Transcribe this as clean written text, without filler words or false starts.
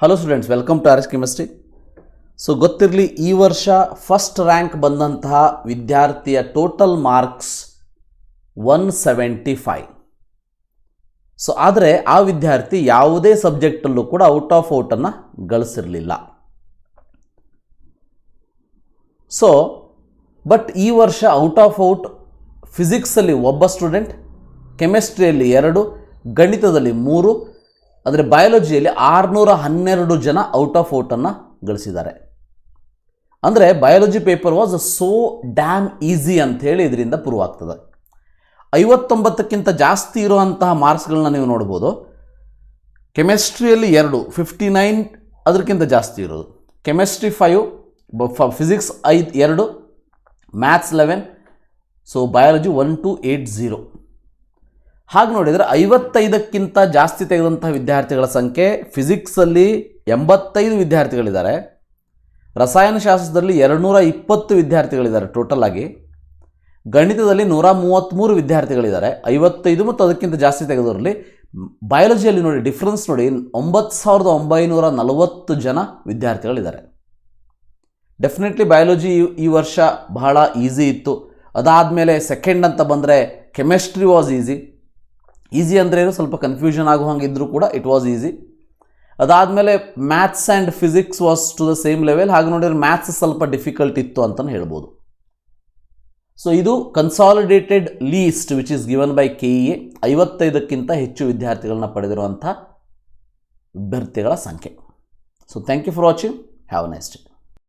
Hello students, welcome to RHchemistry. So ಗೊತ್ತಿರಲಿ, ಈ ವರ್ಷ ಫಸ್ಟ್ ರ್ಯಾಂಕ್ ಬಂದಂತಹ ವಿದ್ಯಾರ್ಥಿಯ ಟೋಟಲ್ ಮಾರ್ಕ್ಸ್ 175. ಸೊ ಆದರೆ ಆ ವಿದ್ಯಾರ್ಥಿ ಯಾವುದೇ ಸಬ್ಜೆಕ್ಟಲ್ಲೂ ಕೂಡ ಔಟ್ ಆಫ್ ಔಟನ್ನು ಗಳಿಸಿರಲಿಲ್ಲ. ಸೊ ಬಟ್ ಈ ವರ್ಷ ಔಟ್ ಆಫ್ ಔಟ್ ಫಿಸಿಕ್ಸಲ್ಲಿ ಒಬ್ಬ ಸ್ಟೂಡೆಂಟ್, ಕೆಮಿಸ್ಟ್ರಿಯಲ್ಲಿ 2, ಗಣಿತದಲ್ಲಿ 3, ಅಂದರೆ ಬಯಾಲಜಿಯಲ್ಲಿ 612 ಜನ ಔಟ್ ಆಫ್ ಔಟನ್ನು ಗಳಿಸಿದ್ದಾರೆ. ಅಂದರೆ biology paper was so dam easy ಅಂಥೇಳಿ ಇದರಿಂದ ಪ್ರೂವ್ ಆಗ್ತದೆ. 59ಕ್ಕಿಂತ ಜಾಸ್ತಿ ಇರುವಂತಹ ಮಾರ್ಕ್ಸ್ಗಳನ್ನ ನೀವು ನೋಡ್ಬೋದು. ಕೆಮಿಸ್ಟ್ರಿಯಲ್ಲಿ 2, 59 ಅದಕ್ಕಿಂತ ಜಾಸ್ತಿ ಇರೋದು. Chemistry 5, physics 2, maths 11, so biology 1280. ಹಾಗೆ ನೋಡಿದರೆ 55ಕ್ಕಿಂತ ಜಾಸ್ತಿ ತೆಗೆದಂತಹ ವಿದ್ಯಾರ್ಥಿಗಳ ಸಂಖ್ಯೆ ಫಿಸಿಕ್ಸಲ್ಲಿ 85 ವಿದ್ಯಾರ್ಥಿಗಳಿದ್ದಾರೆ, ರಸಾಯನಶಾಸ್ತ್ರದಲ್ಲಿ 220 ವಿದ್ಯಾರ್ಥಿಗಳಿದ್ದಾರೆ ಟೋಟಲ್ ಆಗಿ, ಗಣಿತದಲ್ಲಿ 133 ವಿದ್ಯಾರ್ಥಿಗಳಿದ್ದಾರೆ 55 ಮತ್ತು ಅದಕ್ಕಿಂತ ಜಾಸ್ತಿ ತೆಗೆದವರಲ್ಲಿ. ಬಯಾಲಜಿಯಲ್ಲಿ ನೋಡಿ ಡಿಫ್ರೆನ್ಸ್ ನೋಡಿ, 9940 ಜನ ವಿದ್ಯಾರ್ಥಿಗಳಿದ್ದಾರೆ. ಡೆಫಿನೆಟ್ಲಿ ಬಯಾಲಜಿ ಈ ವರ್ಷ ಬಹಳ ಈಸಿ ಇತ್ತು. ಅದಾದಮೇಲೆ ಸೆಕೆಂಡ್ ಅಂತ ಬಂದರೆ ಕೆಮಿಸ್ಟ್ರಿ ವಾಸ್ ಈಸಿ ಅಂದರೆ ಸ್ವಲ್ಪ ಕನ್ಫ್ಯೂಷನ್ ಆಗೋ ಹಾಗಿದ್ದರೂ ಕೂಡ ಇಟ್ ವಾಸ್ ಈಸಿ. ಅದಾದಮೇಲೆ maths and physics was to the same level. ಹಾಗೆ ನೋಡಿದರೆ ಮ್ಯಾಥ್ಸ್ ಸ್ವಲ್ಪ ಡಿಫಿಕಲ್ಟ್ ಇತ್ತು ಅಂತಲೇ ಹೇಳ್ಬೋದು. ಸೊ ಇದು consolidated list which is given by KEA. 55ಕ್ಕಿಂತ ಹೆಚ್ಚು ವಿದ್ಯಾರ್ಥಿಗಳನ್ನ ಪಡೆದಿರುವಂಥ ಅಭ್ಯರ್ಥಿಗಳ ಸಂಖ್ಯೆ. So thank you for watching. Have a nice day.